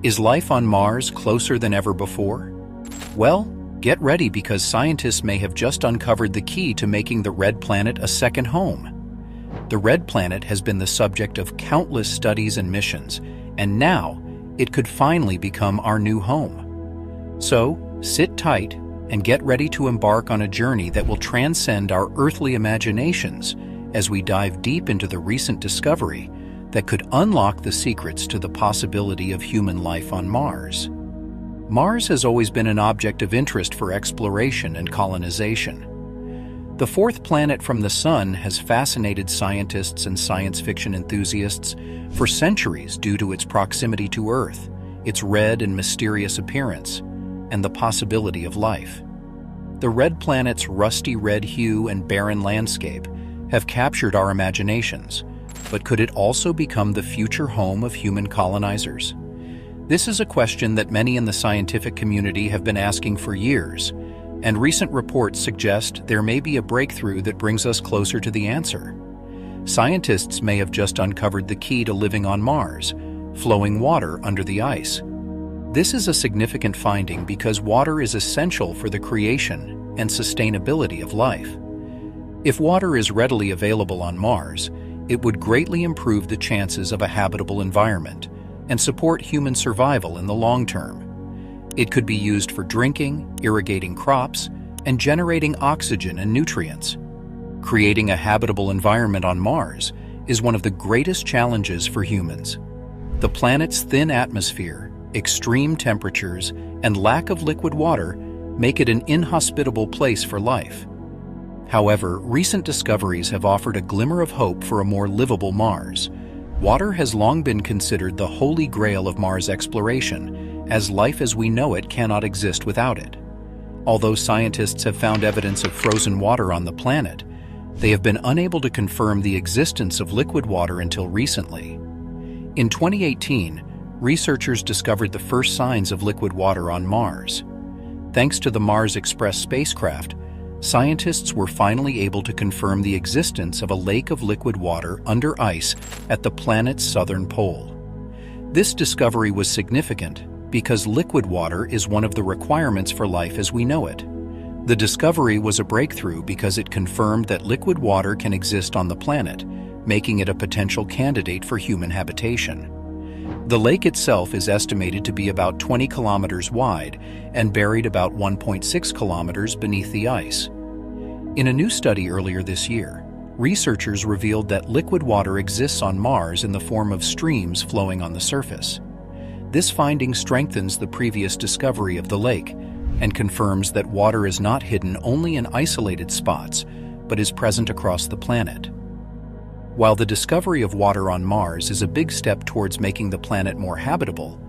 Is life on Mars closer than ever before? Well, get ready because scientists may have just uncovered the key to making the red planet a second home. The red planet has been the subject of countless studies and missions, and now it could finally become our new home. So, sit tight and get ready to embark on a journey that will transcend our earthly imaginations as we dive deep into the recent discovery that could unlock the secrets to the possibility of human life on Mars. Mars has always been an object of interest for exploration and colonization. The fourth planet from the Sun has fascinated scientists and science fiction enthusiasts for centuries due to its proximity to Earth, its red and mysterious appearance, and the possibility of life. The red planet's rusty red hue and barren landscape have captured our imaginations, but could it also become the future home of human colonizers? This is a question that many in the scientific community have been asking for years, and recent reports suggest there may be a breakthrough that brings us closer to the answer. Scientists may have just uncovered the key to living on Mars, flowing water under the ice. This is a significant finding because water is essential for the creation and sustainability of life. If water is readily available on Mars, it would greatly improve the chances of a habitable environment and support human survival in the long term. It could be used for drinking, irrigating crops, and generating oxygen and nutrients. Creating a habitable environment on Mars is one of the greatest challenges for humans. The planet's thin atmosphere, extreme temperatures, and lack of liquid water make it an inhospitable place for life. However, recent discoveries have offered a glimmer of hope for a more livable Mars. Water has long been considered the holy grail of Mars exploration, as life as we know it cannot exist without it. Although scientists have found evidence of frozen water on the planet, they have been unable to confirm the existence of liquid water until recently. In 2018, researchers discovered the first signs of liquid water on Mars. Thanks to the Mars Express spacecraft, scientists were finally able to confirm the existence of a lake of liquid water under ice at the planet's southern pole. This discovery was significant because liquid water is one of the requirements for life as we know it. The discovery was a breakthrough because it confirmed that liquid water can exist on the planet, making it a potential candidate for human habitation. The lake itself is estimated to be about 20 kilometers wide and buried about 1.6 kilometers beneath the ice. In a new study earlier this year, researchers revealed that liquid water exists on Mars in the form of streams flowing on the surface. This finding strengthens the previous discovery of the lake and confirms that water is not hidden only in isolated spots, but is present across the planet. While the discovery of water on Mars is a big step towards making the planet more habitable,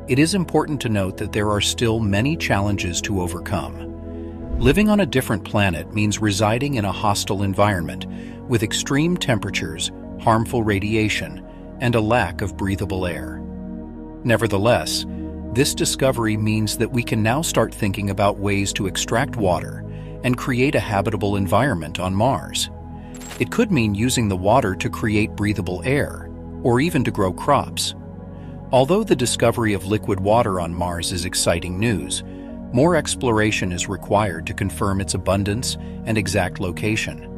it is important to note that there are still many challenges to overcome. Living on a different planet means residing in a hostile environment with extreme temperatures, harmful radiation, and a lack of breathable air. Nevertheless, this discovery means that we can now start thinking about ways to extract water and create a habitable environment on Mars. It could mean using the water to create breathable air, or even to grow crops. Although the discovery of liquid water on Mars is exciting news, more exploration is required to confirm its abundance and exact location.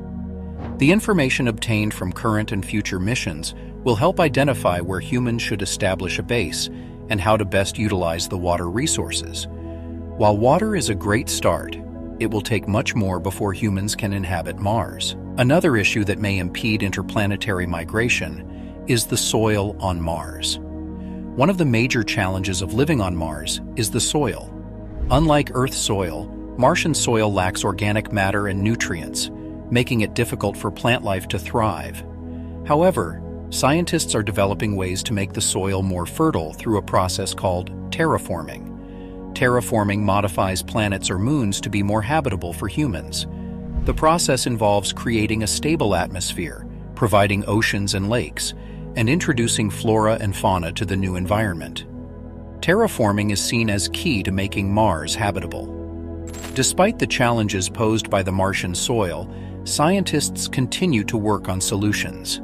The information obtained from current and future missions will help identify where humans should establish a base and how to best utilize the water resources. While water is a great start, it will take much more before humans can inhabit Mars. Another issue that may impede interplanetary migration is the soil on Mars. One of the major challenges of living on Mars is the soil. Unlike Earth soil, Martian soil lacks organic matter and nutrients, making it difficult for plant life to thrive. However, scientists are developing ways to make the soil more fertile through a process called terraforming. Terraforming modifies planets or moons to be more habitable for humans. The process involves creating a stable atmosphere, providing oceans and lakes, and introducing flora and fauna to the new environment. Terraforming is seen as key to making Mars habitable. Despite the challenges posed by the Martian soil, scientists continue to work on solutions.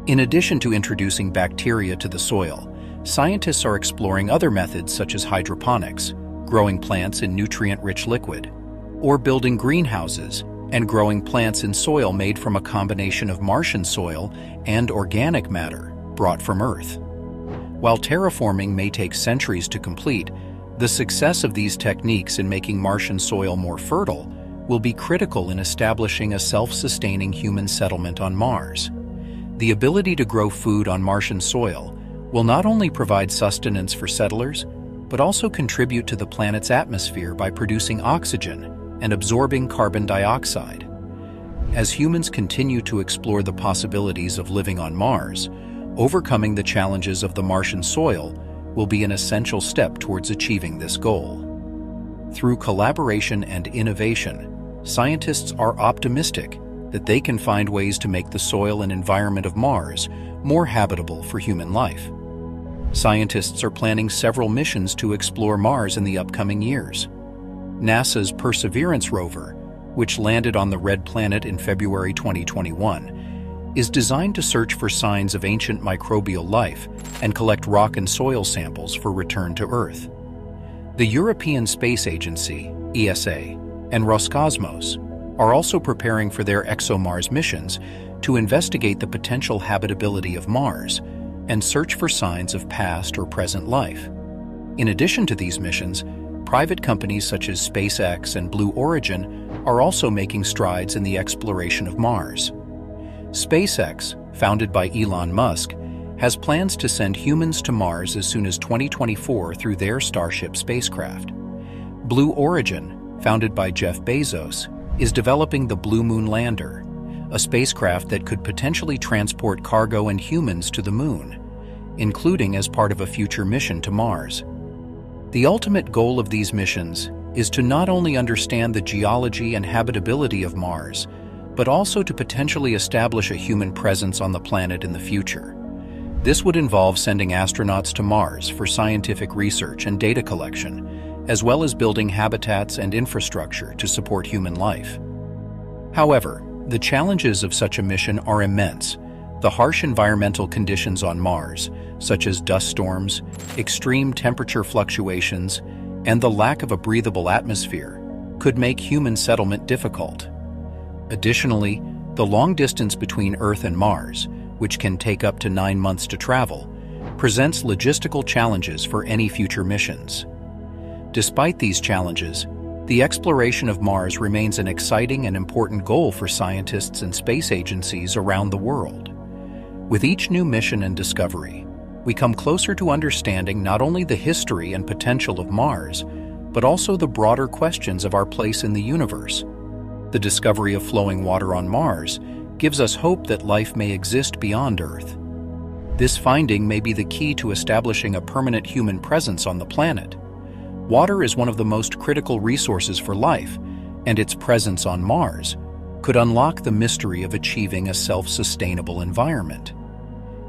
In addition to introducing bacteria to the soil, scientists are exploring other methods such as hydroponics, growing plants in nutrient-rich liquid, or building greenhouses and growing plants in soil made from a combination of Martian soil and organic matter brought from Earth. While terraforming may take centuries to complete, the success of these techniques in making Martian soil more fertile will be critical in establishing a self-sustaining human settlement on Mars. The ability to grow food on Martian soil will not only provide sustenance for settlers, but also contribute to the planet's atmosphere by producing oxygen and absorbing carbon dioxide. As humans continue to explore the possibilities of living on Mars, overcoming the challenges of the Martian soil will be an essential step towards achieving this goal. Through collaboration and innovation, scientists are optimistic that they can find ways to make the soil and environment of Mars more habitable for human life. Scientists are planning several missions to explore Mars in the upcoming years. NASA's Perseverance rover, which landed on the Red Planet in February 2021, is designed to search for signs of ancient microbial life and collect rock and soil samples for return to Earth. The European Space Agency, ESA, and Roscosmos are also preparing for their ExoMars missions to investigate the potential habitability of Mars and search for signs of past or present life. In addition to these missions, private companies such as SpaceX and Blue Origin are also making strides in the exploration of Mars. SpaceX, founded by Elon Musk, has plans to send humans to Mars as soon as 2024 through their Starship spacecraft. Blue Origin, founded by Jeff Bezos, is developing the Blue Moon Lander, a spacecraft that could potentially transport cargo and humans to the Moon, including as part of a future mission to Mars. The ultimate goal of these missions is to not only understand the geology and habitability of Mars, but also to potentially establish a human presence on the planet in the future. This would involve sending astronauts to Mars for scientific research and data collection, as well as building habitats and infrastructure to support human life. However, the challenges of such a mission are immense. The harsh environmental conditions on Mars, such as dust storms, extreme temperature fluctuations, and the lack of a breathable atmosphere, could make human settlement difficult. Additionally, the long distance between Earth and Mars, which can take up to 9 months to travel, presents logistical challenges for any future missions. Despite these challenges, the exploration of Mars remains an exciting and important goal for scientists and space agencies around the world. With each new mission and discovery, we come closer to understanding not only the history and potential of Mars, but also the broader questions of our place in the universe. The discovery of flowing water on Mars gives us hope that life may exist beyond Earth. This finding may be the key to establishing a permanent human presence on the planet. Water is one of the most critical resources for life, and its presence on Mars could unlock the mystery of achieving a self-sustainable environment.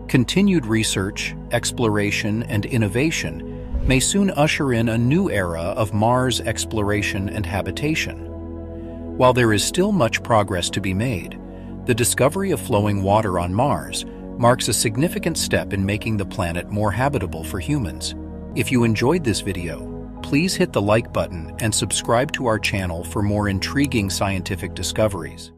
Continued research, exploration, and innovation may soon usher in a new era of Mars exploration and habitation. While there is still much progress to be made, the discovery of flowing water on Mars marks a significant step in making the planet more habitable for humans. If you enjoyed this video, please hit the like button and subscribe to our channel for more intriguing scientific discoveries.